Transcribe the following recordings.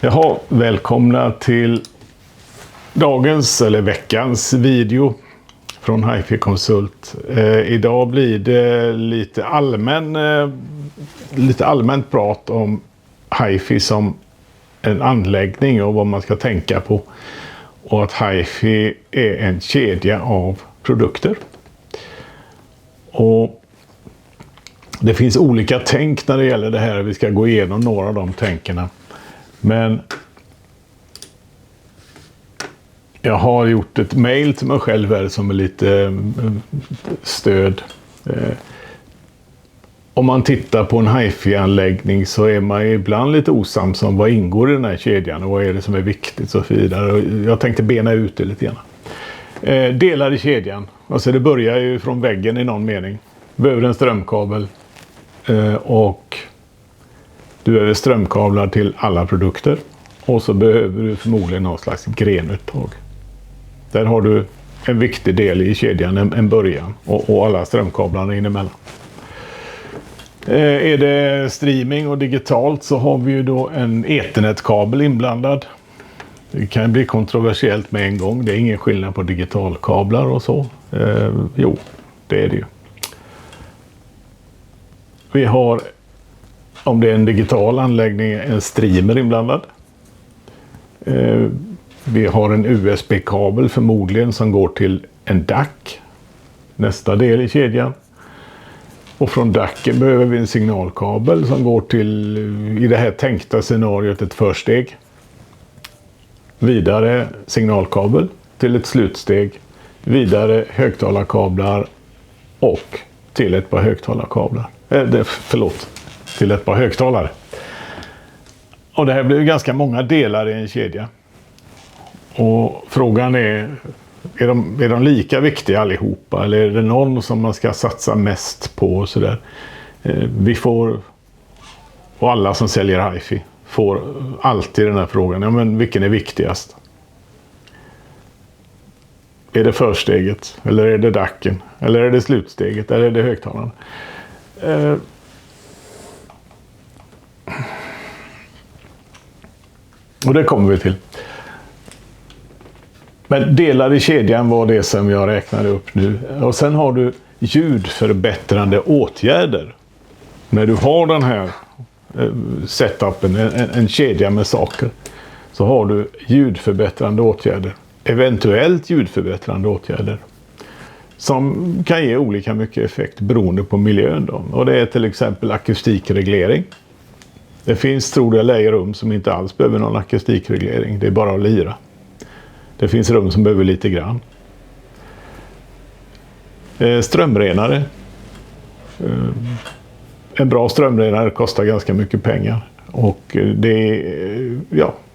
Jaha, välkomna till dagens eller veckans video från HiFi Konsult. Idag blir det lite allmänt prat om HiFi som en anläggning och vad man ska tänka på. Och att HiFi är en kedja av produkter. Och det finns olika tänk när det gäller det här. Vi ska gå igenom några av de tänkerna. Men jag har gjort ett mail till mig själv här som är lite stöd. Om man tittar på en HiFi-anläggning så är man ibland lite osams om vad ingår i den här kedjan och vad är det som är viktigt och så vidare. Och jag tänkte bena ut det lite grann. Delar i kedjan. Alltså det börjar ju från väggen i någon mening. Behöver en strömkabel och du behöver strömkablar till alla produkter. Och så behöver du förmodligen någon slags grenuttag. Där har du en viktig del i kedjan, en början. Och alla strömkablarna inemellan. Är det streaming och digitalt så har vi ju då en ethernetkabel inblandad. Det kan bli kontroversiellt med en gång. Det är ingen skillnad på digitalkablar och så. Jo, det är det ju. Vi har, om det är en digital anläggning, en streamer inblandad. Vi har en USB-kabel förmodligen som går till en DAC. Nästa del i kedjan. Och från DACen behöver vi en signalkabel som går till, i det här tänkta scenariot, ett försteg. Vidare signalkabel till ett slutsteg. Vidare högtalarkablar och till ett par högtalarkablar. Till ett par högtalare. Och det här blir ganska många delar i en kedja. Och frågan är de lika viktiga allihopa? Eller är det någon som man ska satsa mest på? Och så där? Vi får, och alla som säljer HiFi får alltid den här frågan. Ja, men vilken är viktigast? Är det försteget? Eller är det DACen? Eller är det slutsteget? Eller är det högtalaren? Och det kommer vi till. Men delar i kedjan var det som jag räknade upp nu. Och sen har du ljudförbättrande åtgärder. När du har den här setupen, en kedja med saker, så har du ljudförbättrande åtgärder. Eventuellt ljudförbättrande åtgärder. Som kan ge olika mycket effekt beroende på miljön då. Och det är till exempel akustikreglering. Det finns, tror jag, lägerum som inte alls behöver någon akustikreglering. Det är bara att lira. Det finns rum som behöver lite grann. Strömrenare. En bra strömrenare kostar ganska mycket pengar. Och det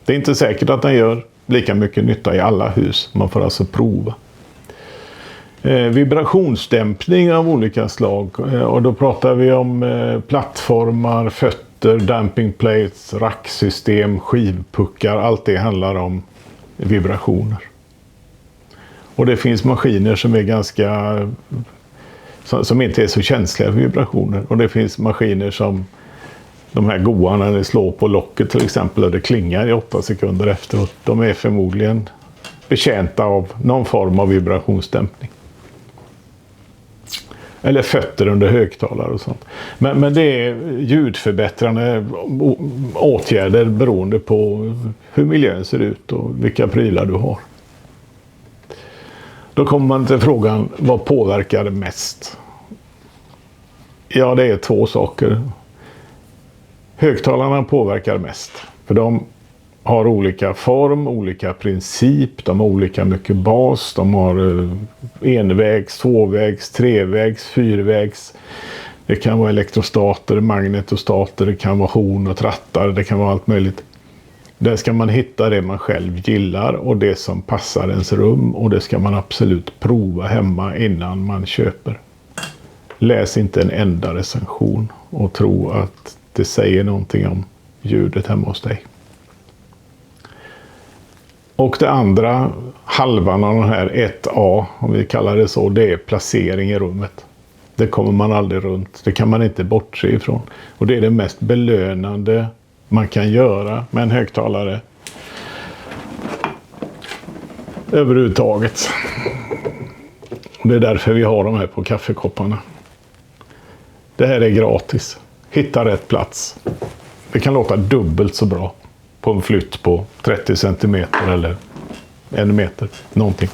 är inte säkert att den gör lika mycket nytta i alla hus. Man får alltså prova. Vibrationsdämpning av olika slag. Och då pratar vi om plattformar, fötter, damping plates, racksystem, skivpuckar. Allt det handlar om vibrationer. Och det finns maskiner som är som inte är så känsliga för vibrationer. Och det finns maskiner som de här goa när det slår på locket till exempel och det klingar i 8 sekunder efteråt. De är förmodligen betjänta av någon form av vibrationsdämpning. Eller fötter under högtalare och sånt. Men det är ljudförbättrande åtgärder beroende på hur miljön ser ut och vilka prylar du har. Då kommer man till frågan, vad påverkar mest? Ja, det är 2 saker. Högtalarna påverkar mest. För de har olika form, olika princip, de har olika mycket bas, de har envägs, tvåvägs, trevägs, fyrvägs. Det kan vara elektrostater, magnetostater, det kan vara horn och trattar, det kan vara allt möjligt. Där ska man hitta det man själv gillar och det som passar ens rum, och det ska man absolut prova hemma innan man köper. Läs inte en enda recension och tro att det säger någonting om ljudet hemma hos dig. Och det andra halvan av den här 1A, om vi kallar det så, det är placering i rummet. Det kommer man aldrig runt. Det kan man inte bortse ifrån. Och det är det mest belönande man kan göra med en högtalare överhuvudtaget. Det är därför vi har de här på kaffekopparna. Det här är gratis. Hitta rätt plats. Det kan låta dubbelt så bra på en flytt på 30 centimeter eller 1 meter. Någonting.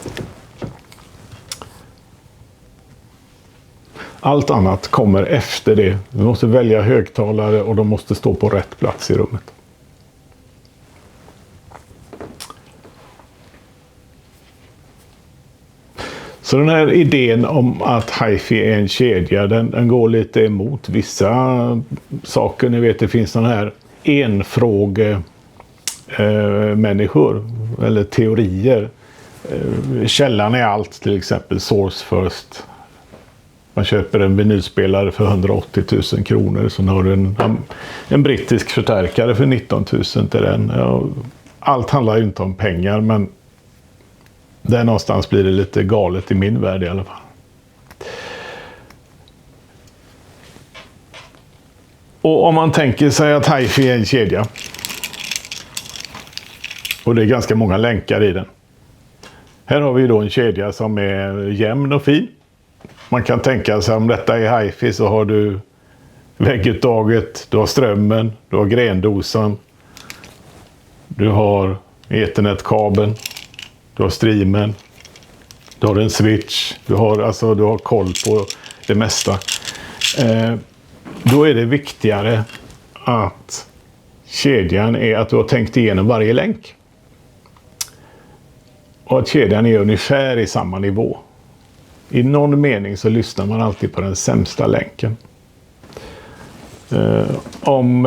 Allt annat kommer efter det. Du måste välja högtalare och de måste stå på rätt plats i rummet. Så den här idén om att hi-fi är en kedja, den går lite emot vissa saker. Ni vet, det finns sådana här människor eller teorier. Källan är allt, till exempel Source First. Man köper en vinylspelare för 180 000 kronor. Så har du en brittisk förstärkare för 19 000 till den. Ja, allt handlar ju inte om pengar, men där någonstans blir det lite galet i min värld i alla fall. Och om man tänker sig att hi-fi är en kedja. Och det är ganska många länkar i den. Här har vi då en kedja som är jämn och fin. Man kan tänka sig om detta är hi-fi så har du vägguttaget, du har strömmen, du har grendosan, du har ethernetkabeln, du har streamen, du har en switch, du har koll på det mesta. Då är det viktigare att kedjan är att du har tänkt igenom varje länk. Och att kedjan är ungefär i samma nivå. I någon mening så lyssnar man alltid på den sämsta länken. Om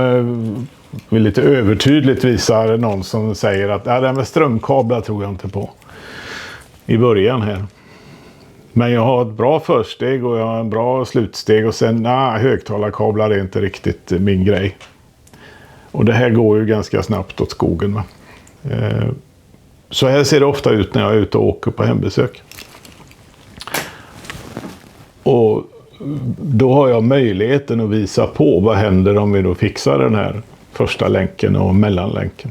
vi lite övertydligt visar någon som säger att det här med strömkablar tror jag inte på i början här. Men jag har ett bra försteg och jag har en bra slutsteg och sen högtalarkablar är inte riktigt min grej. Och det här går ju ganska snabbt åt skogen. Va? Så här ser det ofta ut när jag är ute och åker på hembesök. Och då har jag möjligheten att visa på vad händer om vi då fixar den här första länken och mellanlänken.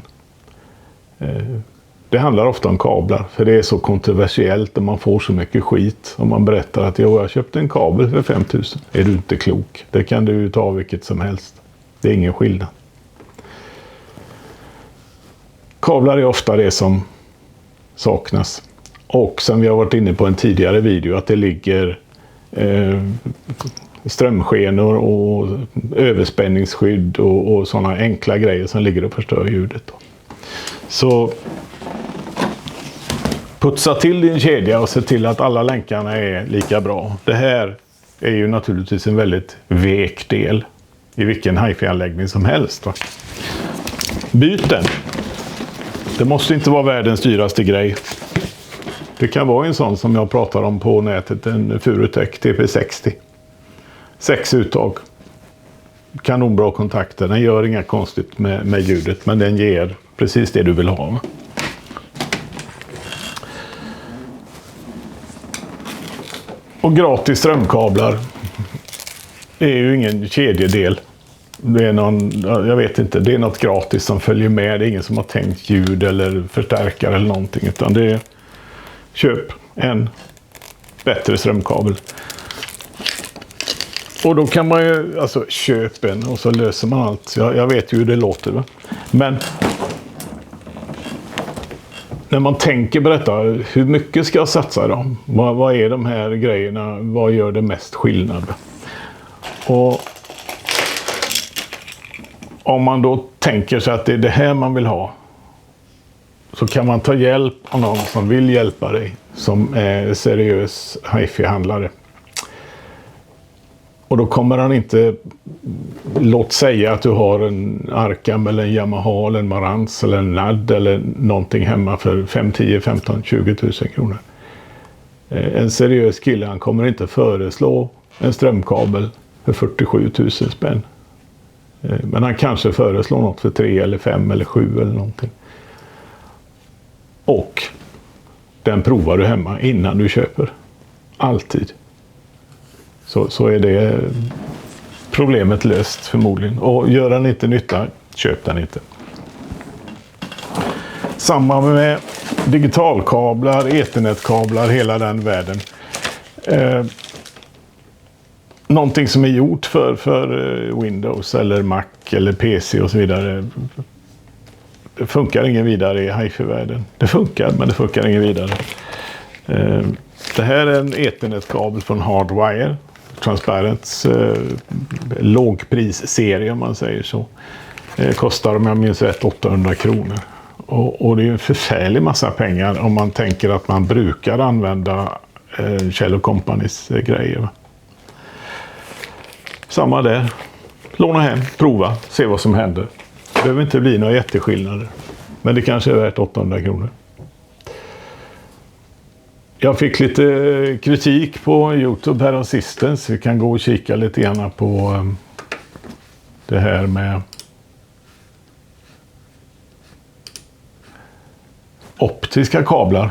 Det handlar ofta om kablar, för det är så kontroversiellt och man får så mycket skit om man berättar att jag köpte en kabel för 5 000. Är du inte klok? Det kan du ta vilket som helst. Det är ingen skillnad. Kablar är ofta det som saknas. Och som vi har varit inne på en tidigare video, att det ligger strömskenor och överspänningsskydd och sådana enkla grejer som ligger och förstör ljudet. Så putsa till din kedja och se till att alla länkarna är lika bra. Det här är ju naturligtvis en väldigt vek del i vilken hi-fi-anläggning som helst. Va? Byt den. Det måste inte vara världens dyraste grej. Det kan vara en sån som jag pratar om på nätet, en Furutech TP60. 6 uttag. Kanonbra kontakter. Den gör inga konstigt med ljudet, men den ger precis det du vill ha. Och gratis strömkablar är ju ingen kedjedel. Det är jag vet inte, det är något gratis som följer med. Det är ingen som har tänkt ljud eller förstärkare eller någonting, utan det är köp en bättre strömkabel. Och då kan man ju, köp en och så löser man allt. Jag vet ju hur det låter. Va? Men när man tänker på detta, hur mycket ska jag satsa då? Vad är de här grejerna? Vad gör det mest skillnad? Och om man då tänker sig att det är det här man vill ha, så kan man ta hjälp av någon som vill hjälpa dig, som är seriös hi-fi-handlare. Och då kommer han inte, låt säga att du har en Arkham eller en Yamaha eller en Marantz eller en NAD eller någonting hemma för 5, 10, 15, 20 000 kronor. En seriös kille, han kommer inte föreslå en strömkabel för 47 000 spänn. Men han kanske föreslår något för 3 eller 5 eller 7 eller någonting. Och den provar du hemma innan du köper. Alltid. Så är det problemet löst förmodligen. Och gör han inte nytta, köp den inte. Samma med digitalkablar, ethernetkablar, hela den världen. Någonting som är gjort för Windows eller Mac eller PC och så vidare. Det funkar ingen vidare i hifi-världen. Det funkar, men det funkar ingen vidare. Det här är en ethernetkabel från Hardwire. Transparents lågprisserie om man säger så. Kostar, om jag minns rätt, 800 kronor. Och det är en förfärlig massa pengar om man tänker att man brukar använda Kjell & Companys grejer. Samma där. Låna hem, prova, se vad som händer. Det behöver inte bli några jätteskillnader. Men det kanske är värt 800 kronor. Jag fick lite kritik på YouTube här assistens. Vi kan gå och kika lite grann på det här med optiska kablar.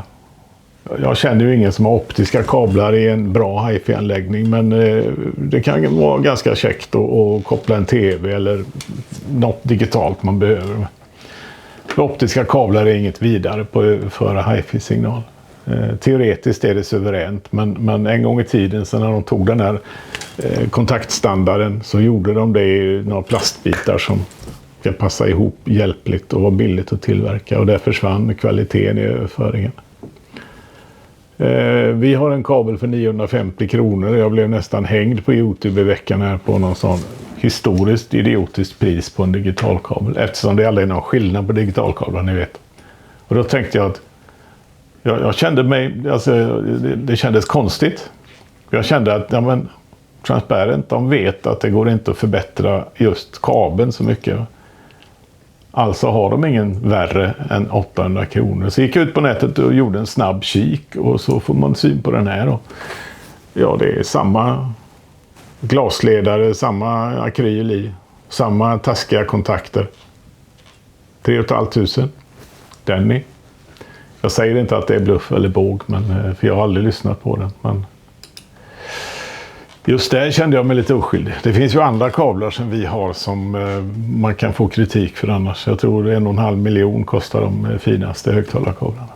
Jag känner ju ingen som har optiska kablar i en bra hifi-anläggning, men det kan vara ganska käckt att koppla en tv eller något digitalt man behöver. Optiska kablar är inget vidare för hifi-signal. Teoretiskt är det suveränt, men en gång i tiden så när de tog den här kontaktstandarden så gjorde de det i några plastbitar som ska passa ihop hjälpligt och vara billigt att tillverka, och där försvann kvaliteten i överföringen. Vi har en kabel för 950 kronor. Jag blev nästan hängd på YouTube i veckan här på någon sån historiskt idiotiskt pris på en digitalkabel, eftersom det aldrig är någon skillnad på digitalkablar, ni vet. Och då tänkte jag att jag kände mig, alltså det kändes konstigt. Jag kände att ja, men Transparent, de vet att det går inte att förbättra just kabeln så mycket. Alltså har de ingen värre än 800 kronor. Så gick jag ut på nätet och gjorde en snabb kik, och så får man syn på den här. Och ja, det är samma glasledare, samma akryl i, samma taskiga kontakter. 3 500. Denny. Jag säger inte att det är bluff eller båg, men, för jag har aldrig lyssnat på den. Men just där kände jag mig lite oskyldig. Det finns ju andra kablar som vi har som man kan få kritik för annars. Jag tror 1,5 miljon kostar de finaste högtalarkablarna.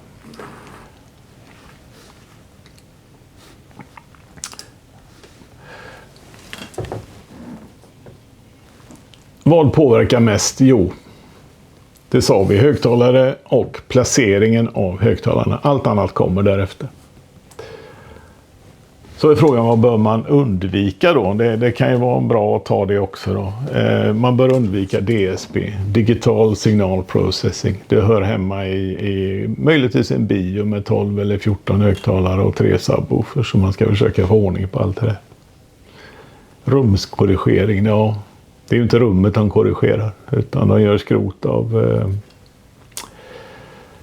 Vad påverkar mest? Jo, det sa vi, högtalare och placeringen av högtalarna. Allt annat kommer därefter. Så är frågan, vad bör man undvika då? Det kan ju vara bra att ta det också då. Man bör undvika DSP, Digital Signal Processing. Det hör hemma i möjligtvis en bio med 12 eller 14 högtalare och 3 subwoofers, så man ska försöka få ordning på allt det där. Rumskorrigering, ja. Det är ju inte rummet de korrigerar, utan de gör skrot av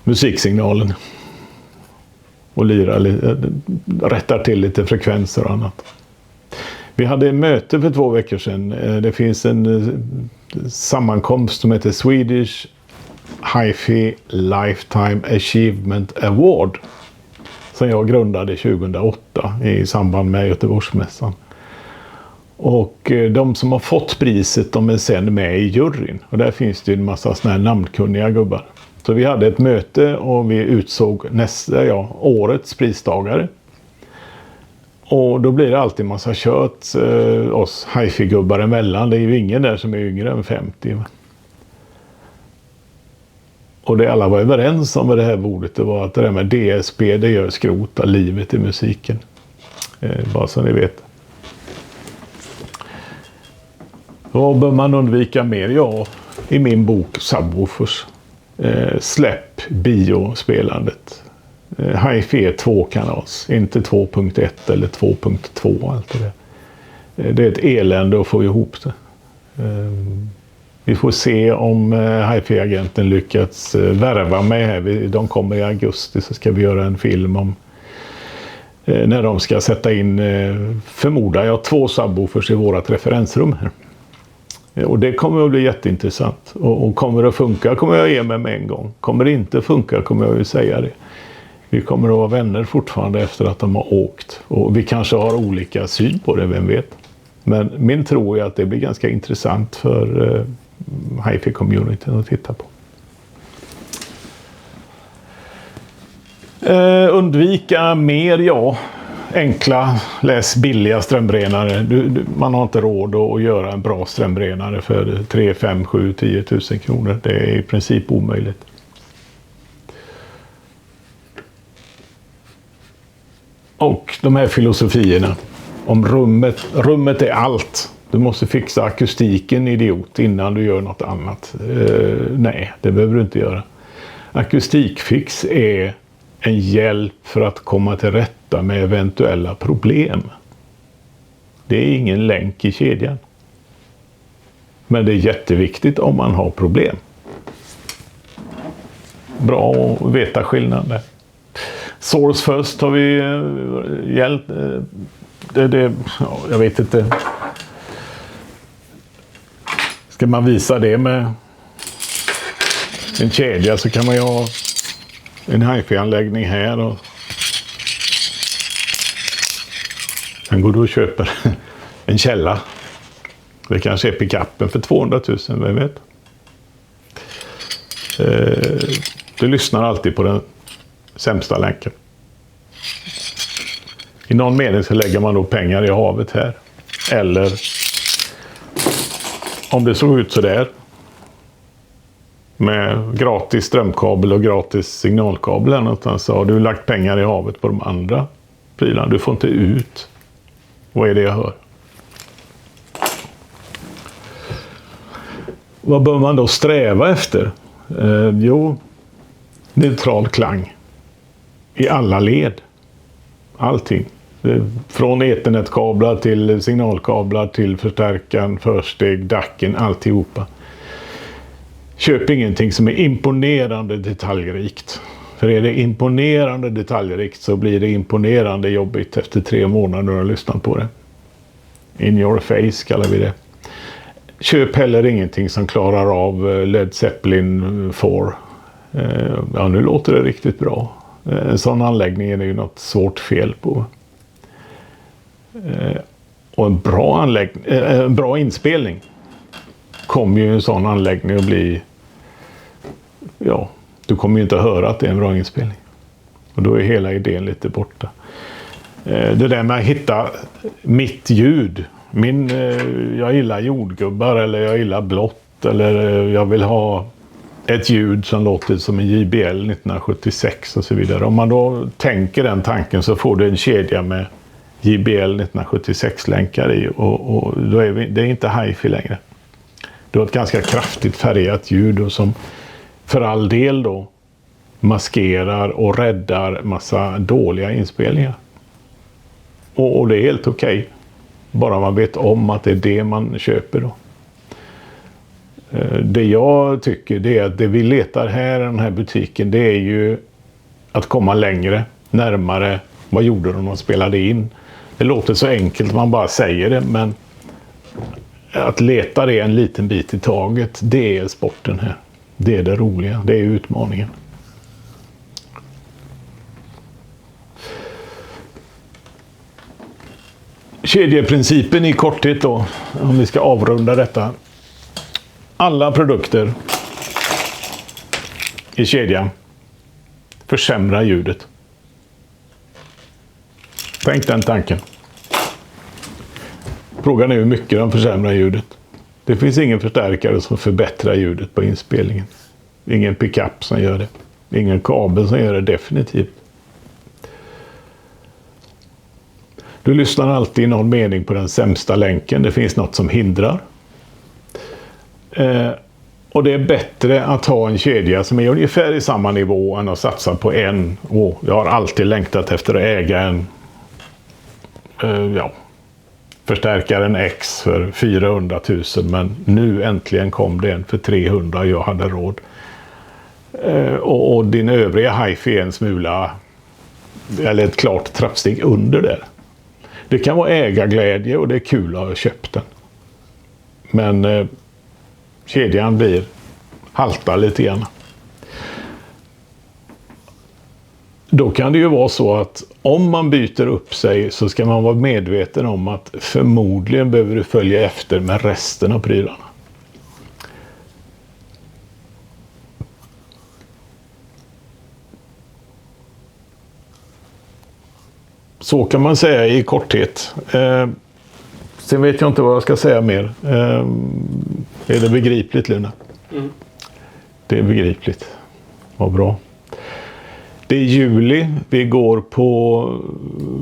musiksignalen. Och rättar till lite frekvenser och annat. Vi hade en möte för 2 veckor sedan. Det finns en sammankomst som heter Swedish Hi-Fi Lifetime Achievement Award, som jag grundade 2008 i samband med Göteborgsmässan. Och de som har fått priset, de är sen med i juryn. Och där finns det en massa såna här namnkunniga gubbar. Så vi hade ett möte och vi utsåg årets pristagare. Och då blir det alltid massa kött oss hifi-gubbar emellan. Det är ju ingen där som är yngre än 50. Och det alla var överens om med det här bordet, det var att det där med DSP, det gör skrot av livet i musiken. Bara så ni vet. Vad bör man undvika mer? Ja, i min bok Subwoofers. Släpp biospelandet. Hi-Fi är 2-kanals, inte 2.1 eller 2.2. Allt det där. Det är ett elände att få ihop det. Vi får se om Hi-Fi-agenten lyckats värva mig här. De kommer i augusti, så ska vi göra en film om när de ska sätta in, förmodar jag, 2 subwoofers i vårat referensrum här. Och det kommer att bli jätteintressant. Och kommer det att funka kommer jag ge mig med en gång. Kommer det inte funka kommer jag ju säga det. Vi kommer att vara vänner fortfarande efter att de har åkt. Och vi kanske har olika syn på det, vem vet. Men min tro är att det blir ganska intressant för hi-fi-communityn att titta på. Undvika mer, enkla, läs billiga strömrenare. Man har inte råd att göra en bra strömrenare för 3, 5, 7, 10 000 kronor. Det är i princip omöjligt. Och de här filosofierna om rummet är allt. Du måste fixa akustiken, idiot, innan du gör något annat. Nej, det behöver du inte göra. Akustikfix är en hjälp för att komma till rätta med eventuella problem. Det är ingen länk i kedjan. Men det är jätteviktigt om man har problem. Bra att veta skillnaden. Source first har vi hjälpt. Jag vet inte. Ska man visa det med en kedja så kan man ju ha en hi-fi-anläggning här. Och sen går du och köper en källa. Det kanske är pickupen för 200 000, vem vet. Du lyssnar alltid på den sämsta länken. I någon mening så lägger man då pengar i havet här. Eller om det såg ut så där med gratis strömkabel och gratis signalkabel någonstans, så har du lagt pengar i havet på de andra prylarna. Du får inte ut. Vad är det jag hör? Vad bör man då sträva efter? Neutral klang. I alla led. Allting. Från ethernetkablar till signalkablar till förstärkaren, försteg, dacken, alltihopa. Köp ingenting som är imponerande detaljrikt. För är det imponerande detaljrikt så blir det imponerande jobbigt efter 3 månader när du har lyssnat på det. In your face kallar vi det. Köp heller ingenting som klarar av Led Zeppelin 4. Ja, nu låter det riktigt bra. En sån anläggning är det ju något svårt fel på. Och en bra inspelning kommer ju en sån anläggning att bli, du kommer ju inte att höra att det är en bra inspelning. Och då är hela idén lite borta. Det där med att hitta mitt ljud. Jag gillar jordgubbar eller jag gillar blått eller jag vill ha ett ljud som låter som en JBL 1976 och så vidare. Om man då tänker den tanken så får du en kedja med JBL 1976-länkar i och då är det är inte hi-fi längre. Du har ett ganska kraftigt färgat ljud och som för all del då maskerar och räddar massa dåliga inspelningar. Och det är helt okej. Bara man vet om att det är det man köper då. Det jag tycker det är att det vi letar här i den här butiken, det är ju att komma längre, närmare. Vad gjorde de spelade in? Det låter så enkelt, man bara säger det, men att leta det en liten bit i taget, det är sporten här. Det är det roliga, det är utmaningen. Kedjeprincipen i korthet då, om vi ska avrunda detta. Alla produkter i kedjan försämrar ljudet. Tänk den tanken. Frågan är hur mycket de försämrar ljudet. Det finns ingen förstärkare som förbättrar ljudet på inspelningen. Ingen pickup som gör det. Ingen kabel som gör det definitivt. Du lyssnar alltid i någon mening på den sämsta länken. Det finns något som hindrar. Och det är bättre att ha en kedja som är ungefär i samma nivå än att satsa på en. Och jag har alltid längtat efter att äga en förstärkaren X för 400 000, men nu äntligen kom det en för 300 och jag hade råd. Och din övriga hi-fi är en smula eller ett klart trappsteg under där. Det kan vara ägarglädje och det är kul att ha köpt den. Men kedjan blir halta lite grann. Då kan det ju vara så att om man byter upp sig så ska man vara medveten om att förmodligen behöver du följa efter med resten av prylarna. Så kan man säga i korthet. Sen vet jag inte vad jag ska säga mer. Är det begripligt, Luna? Mm. Det är begripligt. Vad bra. Det är juli. Vi går på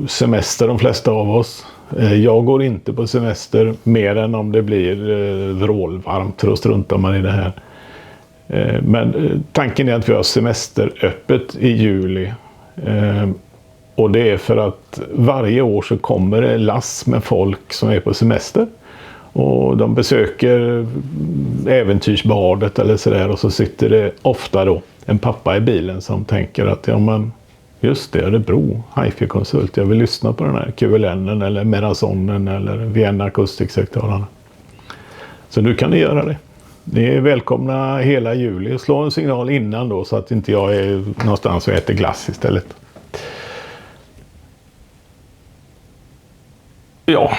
semester, de flesta av oss. Jag går inte på semester mer än om det blir vrålvarmt, för att strunta man i det här. Men tanken är att vi har semesteröppet i juli. Och det är för att varje år så kommer det lass med folk som är på semester. Och de besöker äventyrsbadet eller sådär. Och så sitter det ofta då en pappa i bilen som tänker att ja men just det, Örebro, HiFi-konsult. Jag vill lyssna på den här QLN eller Merasonen eller Vienna Akustiksektorerna. Så nu kan ni göra det. Ni är välkomna hela juli. Slå en signal innan då så att inte jag är någonstans och äter glass istället. Ja.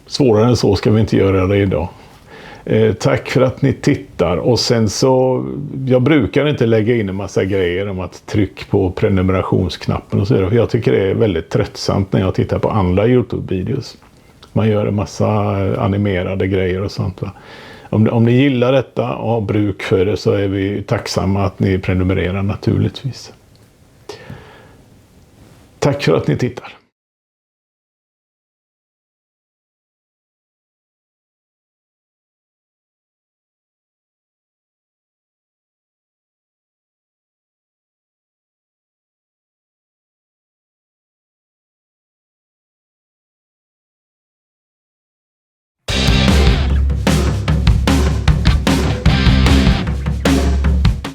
Svårare än så ska vi inte göra det idag. Tack för att ni tittar. Och sen så, jag brukar inte lägga in en massa grejer om att tryck på prenumerationsknappen och så vidare. För jag tycker det är väldigt tröttsamt när jag tittar på andra YouTube-videos. Man gör en massa animerade grejer och sånt, va? Om ni gillar detta och har bruk för det så är vi tacksamma att ni prenumererar naturligtvis. Tack för att ni tittar.